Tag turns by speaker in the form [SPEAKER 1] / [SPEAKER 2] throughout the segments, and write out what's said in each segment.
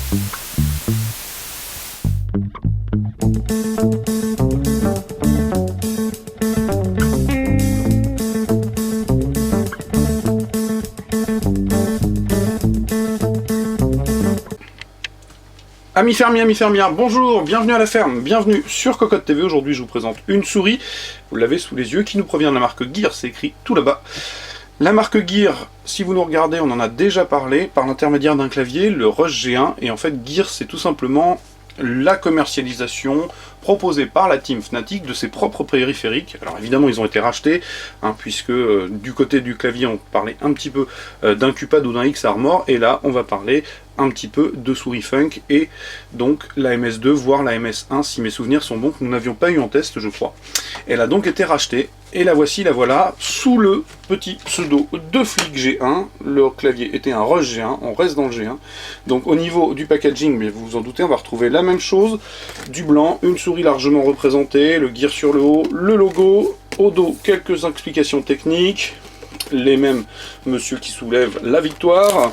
[SPEAKER 1] Amis fermiers, amis fermières, bonjour, bienvenue à la ferme, bienvenue sur Cocotte TV. Aujourd'hui je vous présente une souris, vous l'avez sous les yeux, qui nous provient de la marque Gear, c'est écrit tout là-bas. La marque Gear, si vous nous regardez, on en a déjà parlé, par l'intermédiaire d'un clavier, le Rush G1, et en fait Gear c'est tout simplement la commercialisation proposée par la team Fnatic de ses propres périphériques. Alors évidemment ils ont été rachetés, puisque du côté du clavier on parlait un petit peu d'un Cupad ou d'un X-Armor, et là on va parler un petit peu de souris Funk et donc la MS2 voire la MS1 si mes souvenirs sont bons, que nous n'avions pas eu en test je crois. Elle a donc été rachetée et la voici, la voilà, sous le petit pseudo de Flick G1. Le clavier était un Rush G1, on reste dans le G1. Donc au niveau du packaging, mais vous vous en doutez, on va retrouver la même chose, du blanc, une souris largement représentée, le Gear sur le haut, le logo, au dos quelques explications techniques, les mêmes monsieur qui soulève la victoire.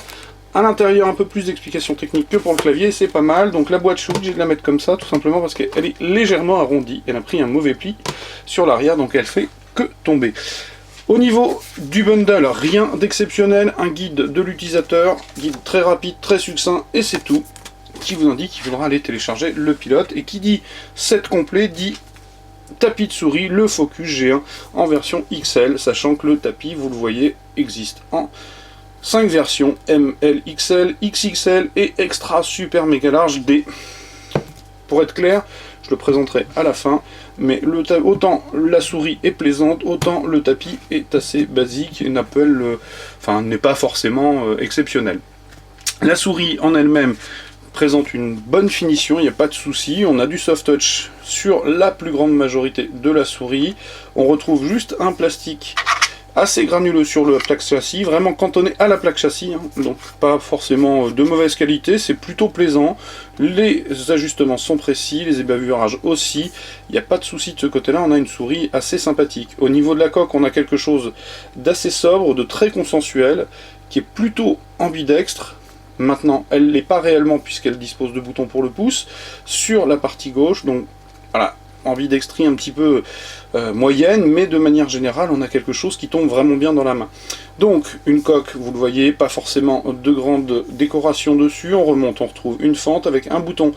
[SPEAKER 1] À l'intérieur, un peu plus d'explications techniques que pour le clavier, c'est pas mal. Donc la boîte chaude, j'ai de la mettre comme ça, tout simplement parce qu'elle est légèrement arrondie. Elle a pris un mauvais pli sur l'arrière, donc elle fait que tomber. Au niveau du bundle, rien d'exceptionnel. Un guide de l'utilisateur, guide très rapide, très succinct, et c'est tout, qui vous indique qu'il faudra aller télécharger le pilote. Et qui dit set complet, dit tapis de souris, le Focus G1 en version XL, sachant que le tapis, vous le voyez, existe en 5 versions, ML, XL, XXL et Extra Super Méga Large D. Pour être clair, je le présenterai à la fin, mais autant la souris est plaisante, autant le tapis est assez basique et n'est pas forcément exceptionnel. La souris en elle-même présente une bonne finition, il n'y a pas de souci. On a du soft touch sur la plus grande majorité de la souris. On retrouve juste un plastique assez granuleux sur la plaque châssis, vraiment cantonné à la plaque châssis, donc pas forcément de mauvaise qualité, c'est plutôt plaisant. Les ajustements sont précis, les ébavurages aussi, il n'y a pas de souci de ce côté-là, on a une souris assez sympathique. Au niveau de la coque, on a quelque chose d'assez sobre, de très consensuel, qui est plutôt ambidextre. Maintenant, elle ne l'est pas réellement puisqu'elle dispose de boutons pour le pouce sur la partie gauche, donc voilà, ambidextrie un petit peu moyenne, mais de manière générale on a quelque chose qui tombe vraiment bien dans la main. Donc une coque, vous le voyez, pas forcément de grande décoration dessus. On remonte, on retrouve une fente avec un bouton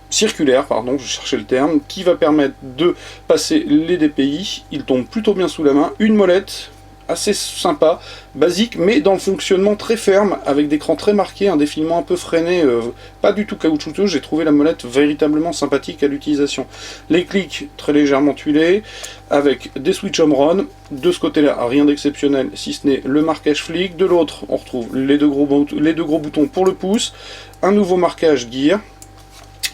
[SPEAKER 1] circulaire, pardon, je cherchais le terme, qui va permettre de passer les DPI. Il tombe plutôt bien sous la main. Une molette assez sympa, basique, mais dans le fonctionnement très ferme, avec des crans très marqués, un défilement un peu freiné, pas du tout caoutchouteux. J'ai trouvé la molette véritablement sympathique à l'utilisation. Les clics très légèrement tuilés, avec des switch home run. De ce côté-là, rien d'exceptionnel, si ce n'est le marquage Flick. De l'autre, on retrouve les deux gros boutons pour le pouce, un nouveau marquage Gear.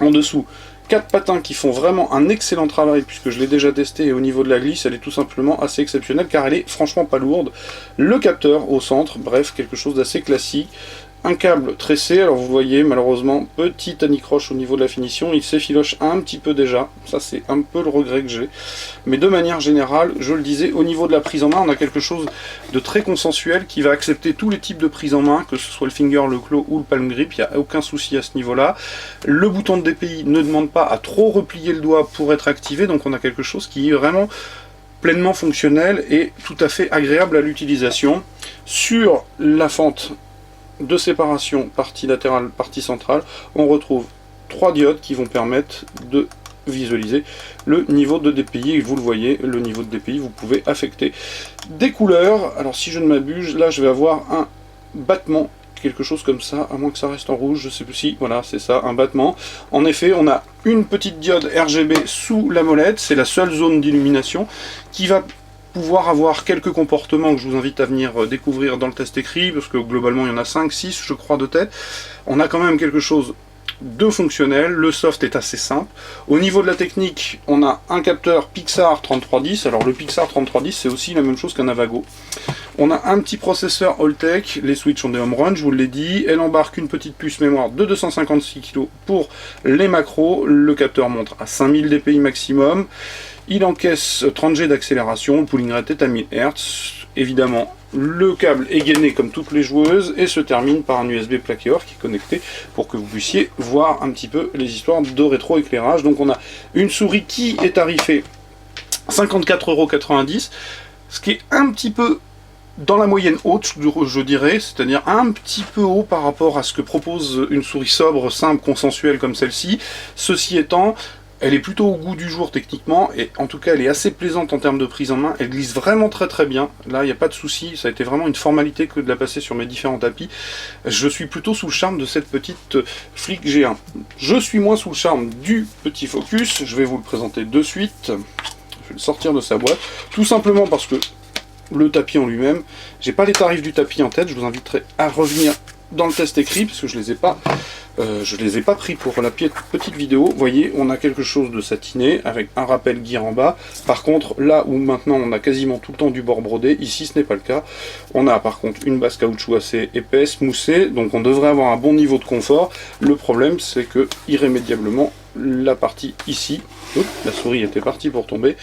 [SPEAKER 1] En dessous, 4 patins qui font vraiment un excellent travail, puisque je l'ai déjà testé, et au niveau de la glisse, elle est tout simplement assez exceptionnelle, car elle est franchement pas lourde. Le capteur au centre, bref, quelque chose d'assez classique. Un câble tressé, alors vous voyez malheureusement, petit anicroche au niveau de la finition, il s'effiloche un petit peu déjà, ça c'est un peu le regret que j'ai. Mais de manière générale, je le disais, au niveau de la prise en main, on a quelque chose de très consensuel qui va accepter tous les types de prise en main, que ce soit le finger, le claw ou le palm grip, il n'y a aucun souci à ce niveau-là. Le bouton de DPI ne demande pas à trop replier le doigt pour être activé, donc on a quelque chose qui est vraiment pleinement fonctionnel et tout à fait agréable à l'utilisation. Sur la fente de séparation, partie latérale, partie centrale, on retrouve 3 diodes qui vont permettre de visualiser le niveau de DPI, et vous le voyez, le niveau de DPI, vous pouvez affecter des couleurs. Alors si je ne m'abuse, là je vais avoir un battement, quelque chose comme ça, à moins que ça reste en rouge, je sais plus si, voilà, c'est ça, un battement. En effet, on a une petite diode RGB sous la molette, c'est la seule zone d'illumination qui va pouvoir avoir quelques comportements que je vous invite à venir découvrir dans le test écrit, parce que globalement il y en a 5-6 je crois de tête. On a quand même quelque chose de fonctionnel, le soft est assez simple. Au niveau de la technique, on a un capteur Pixar 3310, alors le Pixar 3310 c'est aussi la même chose qu'un Avago. On a un petit processeur Alltech, les switches ont des home run, je vous l'ai dit, elle embarque une petite puce mémoire de 256 kg pour les macros, le capteur montre à 5000 dpi maximum. Il encaisse 30 G d'accélération, le pooling rate est à 1000 Hz. Évidemment, Le câble est gainé comme toutes les joueuses et se termine par un USB plaqué or qui est connecté pour que vous puissiez voir un petit peu les histoires de rétroéclairage. Donc on a une souris qui est tarifée 54,90 €, ce qui est un petit peu dans la moyenne haute, je dirais, c'est-à-dire un petit peu haut par rapport à ce que propose une souris sobre, simple, consensuelle comme celle-ci. Ceci étant, elle est plutôt au goût du jour techniquement, et en tout cas elle est assez plaisante en termes de prise en main, elle glisse vraiment très bien, là il n'y a pas de souci, ça a été vraiment une formalité que de la passer sur mes différents tapis. Je suis plutôt sous le charme de cette petite Flick G1. Je suis moins sous le charme du petit Focus, je vais vous le présenter de suite, je vais le sortir de sa boîte, tout simplement parce que le tapis en lui-même, j'ai pas les tarifs du tapis en tête, je vous inviterai à revenir dans le test écrit, parce que je les ai pas pris pour la petite vidéo. Vous voyez, on a quelque chose de satiné, avec un rappel gear en bas. Par contre, là où maintenant on a quasiment tout le temps du bord brodé, ici ce n'est pas le cas. On a par contre une base caoutchouc assez épaisse, moussée, donc on devrait avoir un bon niveau de confort. Le problème, c'est que, irrémédiablement, la partie ici, la souris était partie pour tomber,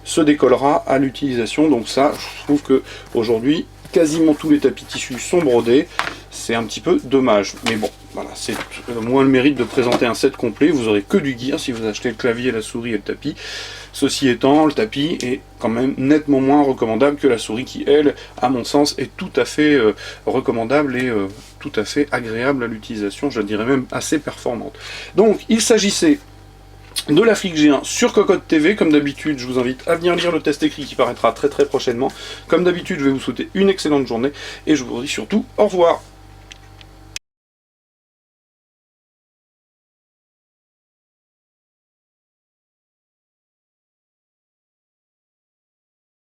[SPEAKER 1] se décollera à l'utilisation. Donc ça, je trouve que aujourd'hui, quasiment tous les tapis tissus sont brodés, c'est un petit peu dommage, mais bon, voilà, c'est moins le mérite de présenter un set complet, vous aurez que du gear si vous achetez le clavier, la souris et le tapis. Ceci étant, le tapis est quand même nettement moins recommandable que la souris qui, elle, à mon sens, est tout à fait recommandable et tout à fait agréable à l'utilisation, je dirais même assez performante. Donc, il s'agissait de la Flick G1 sur Cocotte TV. Comme d'habitude, je vous invite à venir lire le test écrit qui paraîtra très prochainement. Comme d'habitude, je vais vous souhaiter une excellente journée et je vous dis surtout au revoir.